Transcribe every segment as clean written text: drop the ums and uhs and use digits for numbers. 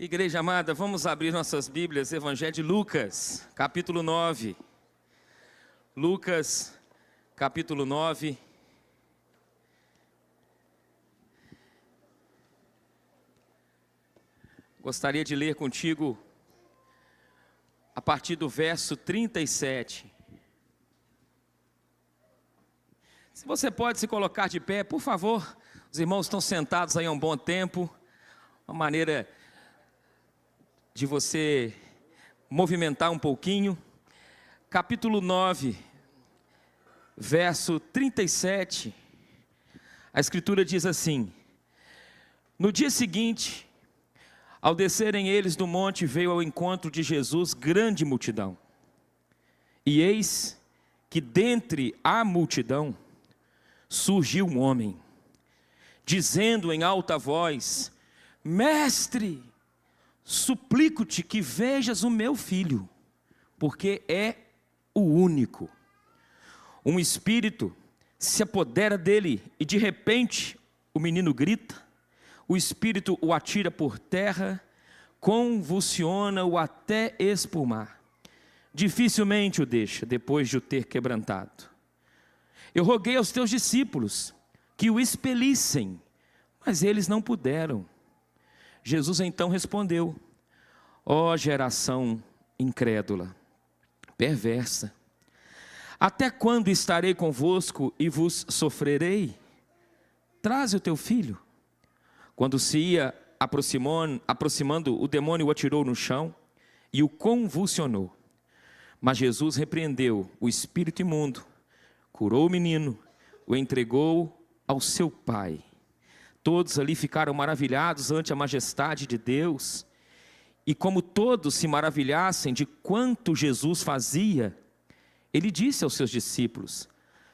Igreja amada, vamos abrir nossas Bíblias, Evangelho de Lucas, capítulo 9. Lucas, capítulo 9. Gostaria de ler contigo a partir do verso 37. Se você pode se colocar de pé, por favor. Os irmãos estão sentados aí há um bom tempo. Uma maneira de você movimentar um pouquinho. Capítulo 9, verso 37. A Escritura diz assim: No dia seguinte, ao descerem eles do monte, veio ao encontro de Jesus grande multidão. E eis que dentre a multidão surgiu um homem, dizendo em alta voz: Mestre, suplico-te que vejas o meu filho, porque é o único. Um espírito se apodera dele e de repente o menino grita. O espírito o atira por terra, convulsiona-o até espumar. Dificilmente o deixa, depois de o ter quebrantado. Eu roguei aos teus discípulos que o expelissem, mas eles não puderam. Jesus então respondeu: Ó geração incrédula, perversa, até quando estarei convosco e vos sofrerei? Traze o teu filho. Quando se ia aproximando, o demônio o atirou no chão e o convulsionou. Mas Jesus repreendeu o espírito imundo, curou o menino, o entregou ao seu pai. Todos ali ficaram maravilhados ante a majestade de Deus. E como todos se maravilhassem de quanto Jesus fazia, ele disse aos seus discípulos: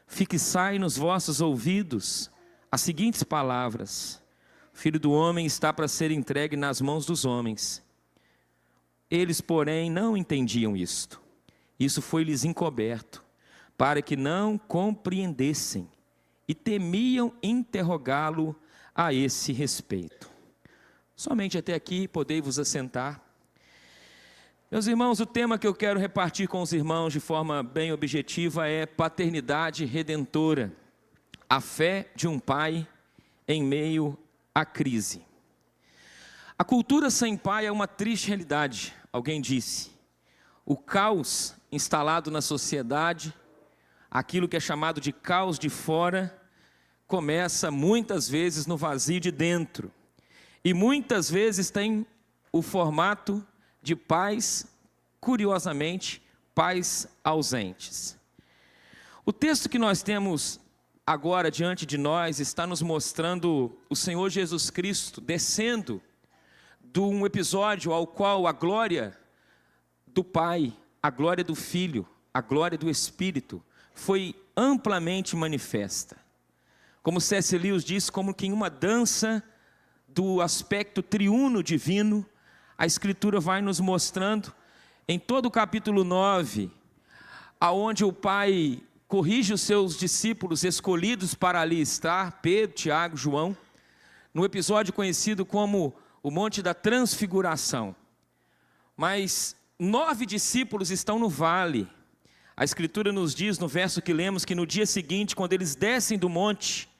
Fixai nos vossos ouvidos as seguintes palavras: O Filho do homem está para ser entregue nas mãos dos homens. Eles, porém, não entendiam isto. Isso foi-lhes encoberto, para que não compreendessem, e temiam interrogá-lo a esse respeito. Somente até aqui podei-vos assentar. Meus irmãos, o tema que eu quero repartir com os irmãos de forma bem objetiva é paternidade redentora, a fé de um pai em meio à crise. A cultura sem pai é uma triste realidade, alguém disse. O caos instalado na sociedade, aquilo que é chamado de caos de fora, começa muitas vezes no vazio de dentro. E muitas vezes tem o formato de pais, curiosamente, pais ausentes. O texto que nós temos agora diante de nós está nos mostrando o Senhor Jesus Cristo descendo de um episódio ao qual a glória do Pai, a glória do Filho, a glória do Espírito foi amplamente manifesta. Como C.S. Lewis diz, como que em uma dança do aspecto triuno divino, a Escritura vai nos mostrando, em todo o capítulo 9, aonde o Pai corrige os seus discípulos escolhidos para ali estar, Pedro, Tiago, João, no episódio conhecido como o Monte da Transfiguração. Mas 9 discípulos estão no vale. A Escritura nos diz, no verso que lemos, que no dia seguinte, quando eles descem do monte,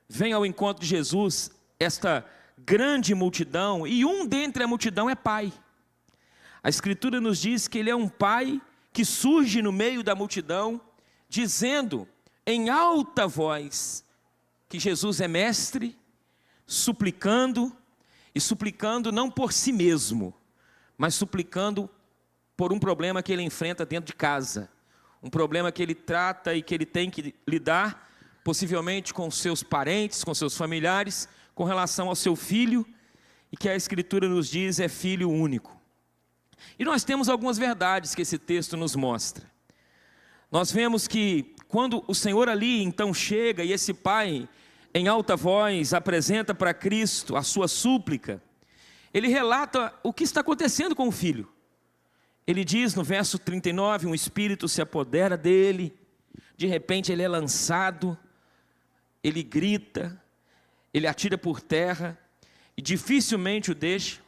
vem ao encontro de Jesus esta grande multidão, e um dentre a multidão é pai. A Escritura nos diz que ele é um pai que surge no meio da multidão, dizendo em alta voz que Jesus é mestre, suplicando, e suplicando não por si mesmo, mas suplicando por um problema que ele enfrenta dentro de casa, um problema que ele trata e que ele tem que lidar, possivelmente com seus parentes, com seus familiares, com relação ao seu filho, e que a Escritura nos diz é filho único. E nós temos algumas verdades que esse texto nos mostra. Nós vemos que quando o Senhor ali então chega e esse pai em alta voz apresenta para Cristo a sua súplica, ele relata o que está acontecendo com o filho. Ele diz no verso 39, um espírito se apodera dele, de repente ele é lançado, ele grita, ele atira por terra e dificilmente o deixa,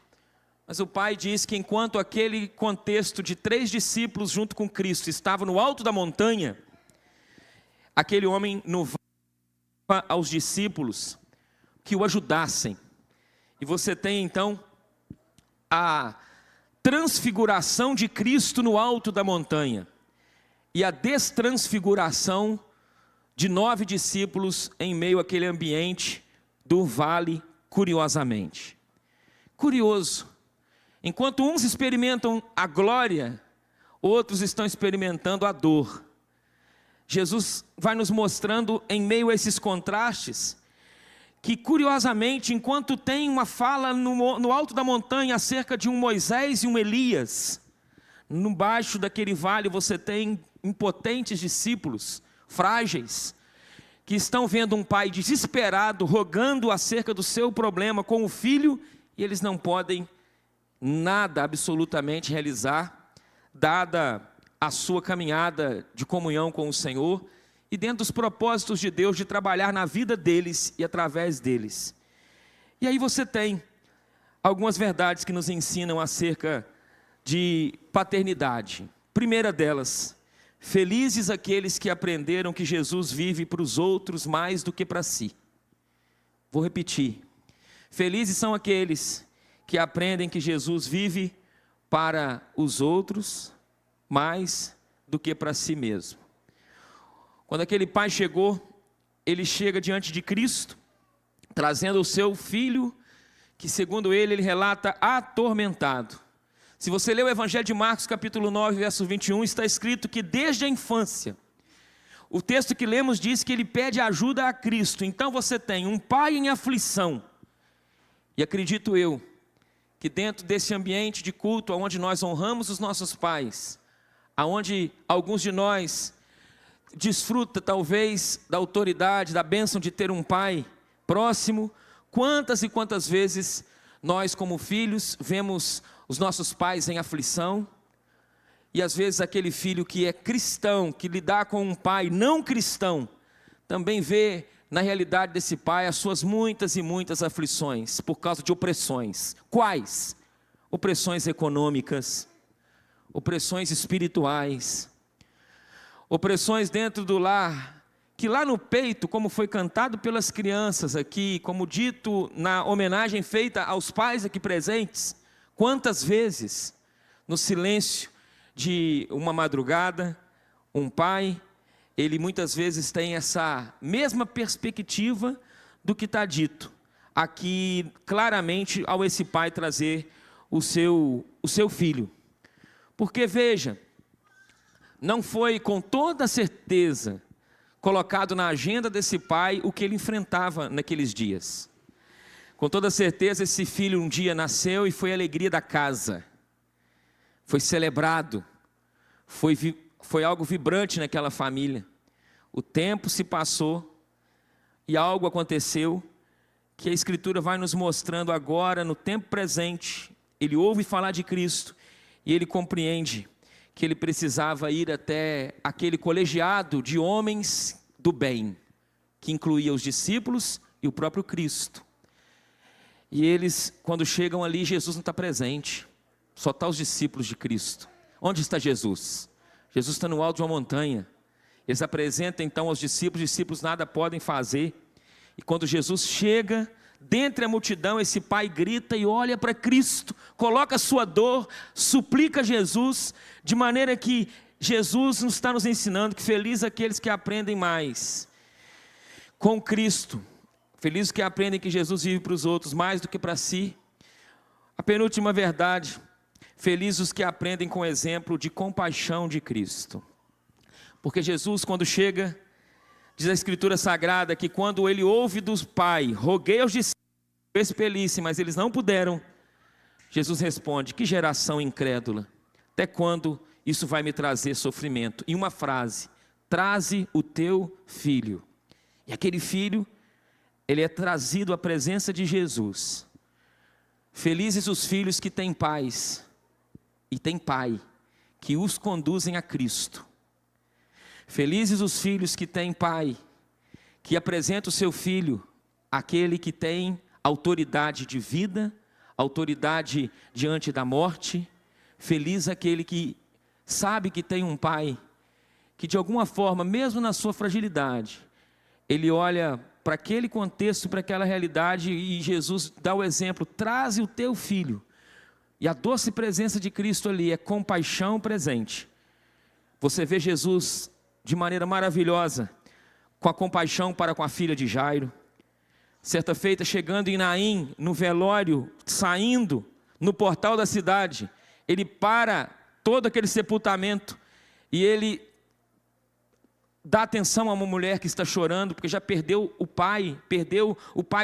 Mas o pai diz que enquanto aquele contexto de 3 discípulos junto com Cristo estava no alto da montanha, aquele homem novava aos discípulos que o ajudassem. E você tem então a transfiguração de Cristo no alto da montanha e a destransfiguração de 9 discípulos em meio àquele ambiente do vale, curiosamente. Curioso, enquanto uns experimentam a glória, outros estão experimentando a dor. Jesus vai nos mostrando em meio a esses contrastes, que curiosamente, enquanto tem uma fala no alto da montanha acerca de um Moisés e um Elias, no baixo daquele vale você tem impotentes discípulos, frágeis, que estão vendo um pai desesperado, rogando acerca do seu problema com o filho, e eles não podem nada absolutamente realizar, dada a sua caminhada de comunhão com o Senhor, e dentro dos propósitos de Deus de trabalhar na vida deles e através deles. E aí você tem algumas verdades que nos ensinam acerca de paternidade. Primeira delas, felizes aqueles que aprenderam que Jesus vive para os outros mais do que para si. Vou repetir. Felizes são aqueles que aprendem que Jesus vive para os outros mais do que para si mesmo. Quando aquele pai chegou, ele chega diante de Cristo, trazendo o seu filho, que segundo ele relata atormentado. Se você ler o Evangelho de Marcos, capítulo 9, verso 21, está escrito que desde a infância, o texto que lemos diz que ele pede ajuda a Cristo. Então você tem um pai em aflição, e acredito eu, que dentro desse ambiente de culto, onde nós honramos os nossos pais, aonde alguns de nós desfruta talvez da autoridade, da bênção de ter um pai próximo, quantas e quantas vezes nós como filhos vemos os nossos pais em aflição, e às vezes aquele filho que é cristão, que lidar com um pai não cristão, também vê na realidade desse pai as suas muitas e muitas aflições, por causa de opressões. Quais? Opressões econômicas, opressões espirituais, opressões dentro do lar, que lá no peito, como foi cantado pelas crianças aqui, como dito na homenagem feita aos pais aqui presentes, quantas vezes, no silêncio de uma madrugada, um pai, ele muitas vezes tem essa mesma perspectiva do que está dito aqui claramente ao esse pai trazer o seu filho. Porque veja, não foi com toda certeza colocado na agenda desse pai o que ele enfrentava naqueles dias. Com toda certeza esse filho um dia nasceu e foi a alegria da casa. Foi celebrado, foi algo vibrante naquela família. O tempo se passou e algo aconteceu que a Escritura vai nos mostrando agora no tempo presente. Ele ouve falar de Cristo e ele compreende que ele precisava ir até aquele colegiado de homens do bem, que incluía os discípulos e o próprio Cristo. E eles, quando chegam ali, Jesus não está presente, só está os discípulos de Cristo. Onde está Jesus? Jesus está no alto de uma montanha. Eles apresentam então aos discípulos, os discípulos nada podem fazer. E quando Jesus chega, dentre a multidão, esse pai grita e olha para Cristo, coloca a sua dor, suplica a Jesus, de maneira que Jesus nos está nos ensinando que feliz aqueles que aprendem mais com Cristo, felizes que aprendem que Jesus vive para os outros mais do que para si. A penúltima verdade, felizes os que aprendem com o exemplo de compaixão de Cristo. Porque Jesus, quando chega, diz a Escritura Sagrada que quando ele ouve do Pai, roguei aos discípulos, expelissem, mas eles não puderam. Jesus responde, que geração incrédula, até quando isso vai me trazer sofrimento? E uma frase, traze o teu filho. E aquele filho, ele é trazido à presença de Jesus. Felizes os filhos que têm pais, e têm pai, que os conduzem a Cristo. Felizes os filhos que têm pai, que apresenta o seu filho, aquele que tem autoridade de vida, autoridade diante da morte. Feliz aquele que sabe que tem um pai que de alguma forma, mesmo na sua fragilidade, ele olha para aquele contexto, para aquela realidade, e Jesus dá o exemplo: traze o teu filho. E a doce presença de Cristo ali é compaixão presente. Você vê Jesus de maneira maravilhosa, com a compaixão para com a filha de Jairo. Certa feita, chegando em Naim, no velório, saindo no portal da cidade, ele para todo aquele sepultamento e ele dá atenção a uma mulher que está chorando, porque já perdeu o pai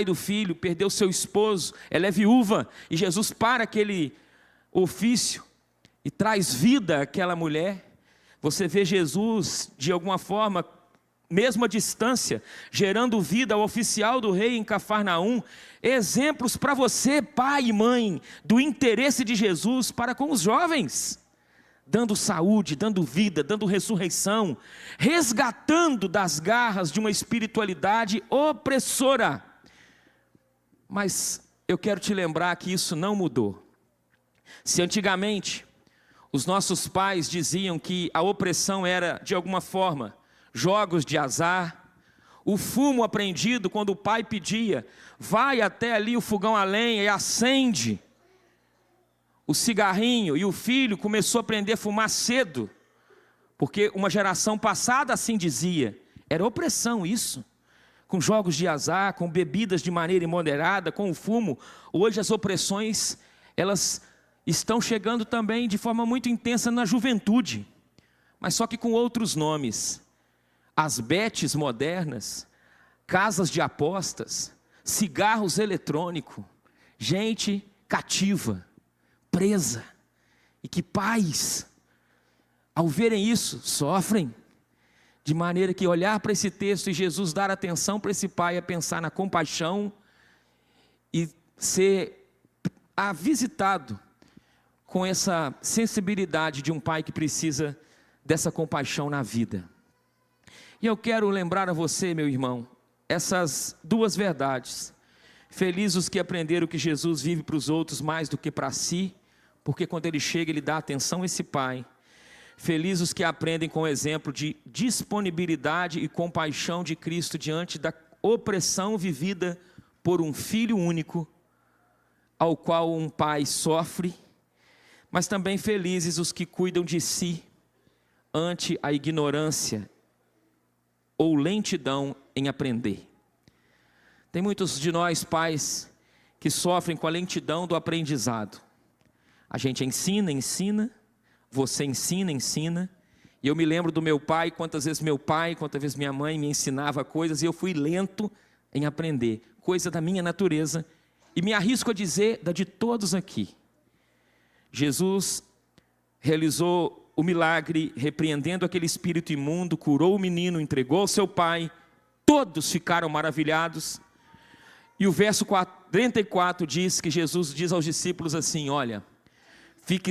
do filho, perdeu seu esposo, ela é viúva, e Jesus para aquele ofício e traz vida àquela mulher. Você vê Jesus, de alguma forma, mesmo à distância, gerando vida ao oficial do rei em Cafarnaum. Exemplos para você, pai e mãe, do interesse de Jesus para com os jovens, dando saúde, dando vida, dando ressurreição, resgatando das garras de uma espiritualidade opressora. Mas eu quero te lembrar que isso não mudou. Se antigamente os nossos pais diziam que a opressão era, de alguma forma, jogos de azar, o fumo apreendido quando o pai pedia, vai até ali o fogão a lenha e acende o cigarrinho, e o filho começou a aprender a fumar cedo, porque uma geração passada assim dizia. Era opressão isso, com jogos de azar, com bebidas de maneira imoderada, com o fumo. Hoje as opressões, elas estão chegando também de forma muito intensa na juventude, mas só que com outros nomes. As betes modernas, casas de apostas, cigarros eletrônicos, gente cativa, presa, e que pais, ao verem isso, sofrem, de maneira que olhar para esse texto e Jesus dar atenção para esse pai é pensar na compaixão e ser visitado com essa sensibilidade de um pai que precisa dessa compaixão na vida. E eu quero lembrar a você, meu irmão, essas duas verdades. Felizes os que aprenderam que Jesus vive para os outros mais do que para si, porque quando ele chega, ele dá atenção a esse pai. Felizes os que aprendem com o exemplo de disponibilidade e compaixão de Cristo diante da opressão vivida por um filho único, ao qual um pai sofre. Mas também felizes os que cuidam de si ante a ignorância ou lentidão em aprender. Tem muitos de nós, pais, que sofrem com a lentidão do aprendizado. A gente ensina, você ensina, e eu me lembro do meu pai, quantas vezes minha mãe me ensinava coisas, e eu fui lento em aprender, coisa da minha natureza, e me arrisco a dizer, da de todos aqui. Jesus realizou o milagre, repreendendo aquele espírito imundo, curou o menino, entregou ao seu pai, todos ficaram maravilhados, e o verso 44 diz que Jesus diz aos discípulos assim: olha,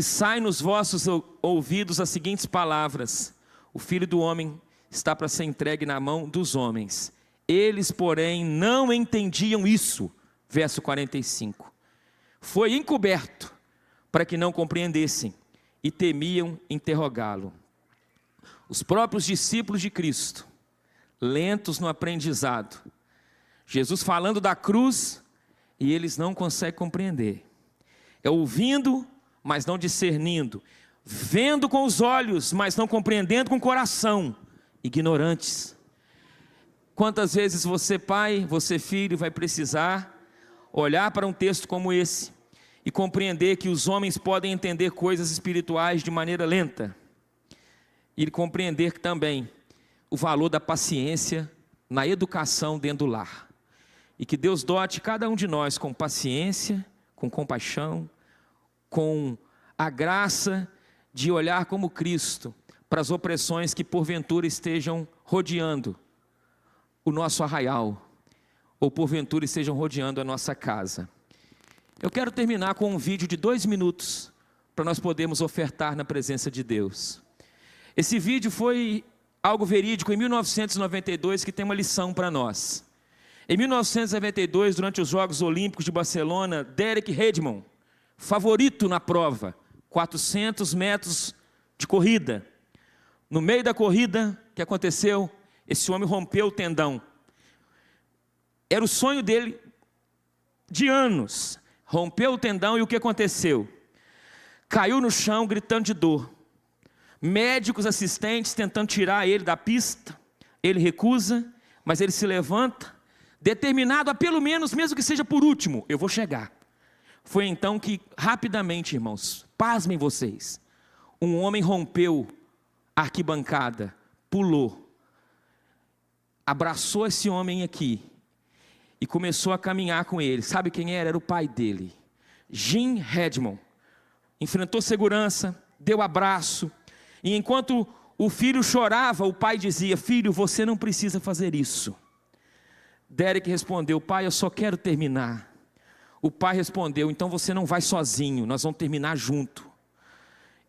sai nos vossos ouvidos as seguintes palavras: o Filho do Homem está para ser entregue na mão dos homens. Eles, porém, não entendiam isso. Verso 45. Foi encoberto para que não compreendessem e temiam interrogá-lo. Os próprios discípulos de Cristo, lentos no aprendizado. Jesus falando da cruz e eles não conseguem compreender. É ouvindo, mas não discernindo, vendo com os olhos, mas não compreendendo com o coração, ignorantes. Quantas vezes você, pai, você, filho, vai precisar olhar para um texto como esse e compreender que os homens podem entender coisas espirituais de maneira lenta, e compreender também o valor da paciência na educação dentro do lar, e que Deus dote cada um de nós com paciência, com compaixão, com a graça de olhar como Cristo para as opressões que porventura estejam rodeando o nosso arraial, ou porventura estejam rodeando a nossa casa. Eu quero terminar com um vídeo de 2 minutos, para nós podermos ofertar na presença de Deus. Esse vídeo foi algo verídico em 1992, que tem uma lição para nós. Em 1992, durante os Jogos Olímpicos de Barcelona, Derek Redmond, favorito na prova, 400 metros de corrida. No meio da corrida, o que aconteceu? Esse homem rompeu o tendão. Era o sonho dele de anos. Rompeu o tendão e o que aconteceu? Caiu no chão gritando de dor. Médicos assistentes tentando tirar ele da pista. Ele recusa, mas ele se levanta, determinado a pelo menos, mesmo que seja por último, eu vou chegar. Foi então que rapidamente, irmãos, pasmem vocês, um homem rompeu a arquibancada, pulou, abraçou esse homem aqui e começou a caminhar com ele. Sabe quem era? Era o pai dele, Jim Redmond. Enfrentou segurança, deu abraço, e enquanto o filho chorava, o pai dizia: filho, você não precisa fazer isso. Derek respondeu: pai, eu só quero terminar. O pai respondeu: então você não vai sozinho, nós vamos terminar junto.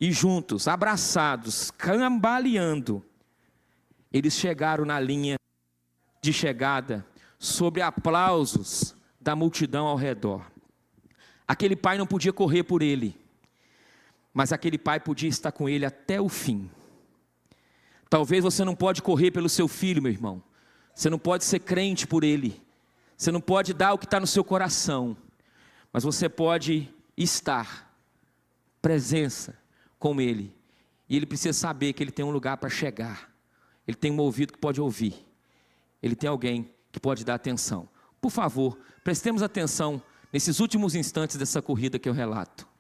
E juntos, abraçados, cambaleando, eles chegaram na linha de chegada, sob aplausos da multidão ao redor. Aquele pai não podia correr por ele, mas aquele pai podia estar com ele até o fim. Talvez você não pode correr pelo seu filho, meu irmão. Você não pode ser crente por ele. Você não pode dar o que está no seu coração. Mas você pode estar, presença com ele. E ele precisa saber que ele tem um lugar para chegar. Ele tem um ouvido que pode ouvir. Ele tem alguém que pode dar atenção. Por favor, prestemos atenção nesses últimos instantes dessa corrida que eu relato.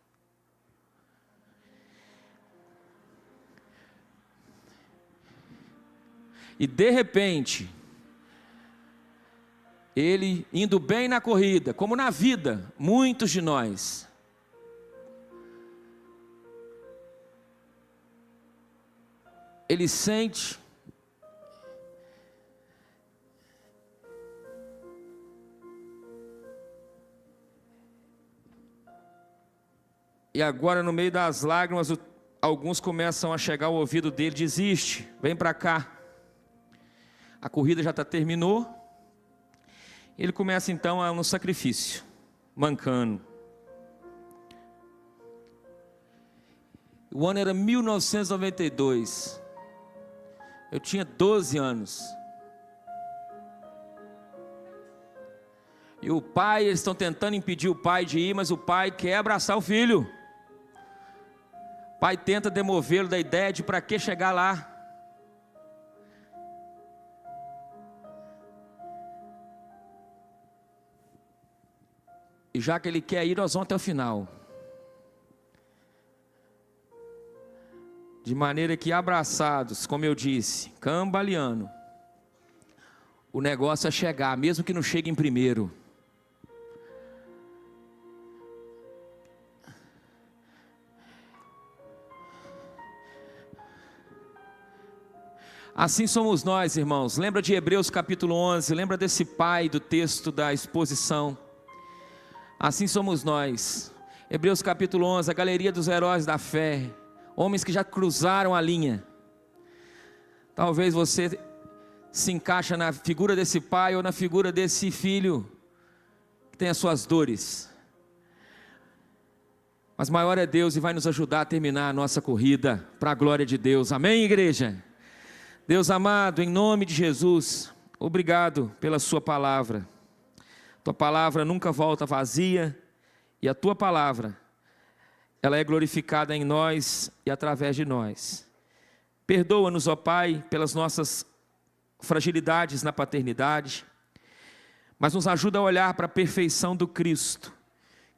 E de repente, ele indo bem na corrida, como na vida, muitos de nós, ele sente e agora no meio das lágrimas, alguns começam a chegar ao ouvido dele: desiste, vem para cá. A corrida já terminou. Ele começa então no sacrifício, mancando. O ano era 1992. Eu tinha 12 anos. E o pai, eles estão tentando impedir o pai de ir, mas o pai quer abraçar o filho. O pai tenta demovê-lo da ideia de para que chegar lá. E já que ele quer ir, nós vamos até o final. De maneira que abraçados, como eu disse, cambaleando, o negócio é chegar, mesmo que não chegue em primeiro. Assim somos nós, irmãos. Lembra de Hebreus capítulo 11, lembra desse pai do texto da exposição. Assim somos nós. Hebreus capítulo 11, a galeria dos heróis da fé, homens que já cruzaram a linha. Talvez você se encaixa na figura desse pai ou na figura desse filho que tem as suas dores. Mas maior é Deus e vai nos ajudar a terminar a nossa corrida para a glória de Deus. Amém, igreja? Deus amado, em nome de Jesus, obrigado pela sua palavra. Tua palavra nunca volta vazia, e a tua palavra, ela é glorificada em nós e através de nós. Perdoa-nos, ó Pai, pelas nossas fragilidades na paternidade, mas nos ajuda a olhar para a perfeição do Cristo,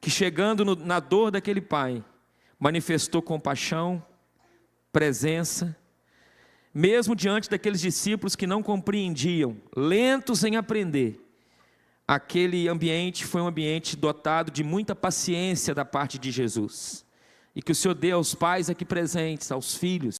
que chegando na dor daquele pai, manifestou compaixão, presença, mesmo diante daqueles discípulos que não compreendiam, lentos em aprender. Aquele ambiente foi um ambiente dotado de muita paciência da parte de Jesus. E que o Senhor dê aos pais aqui presentes, aos filhos,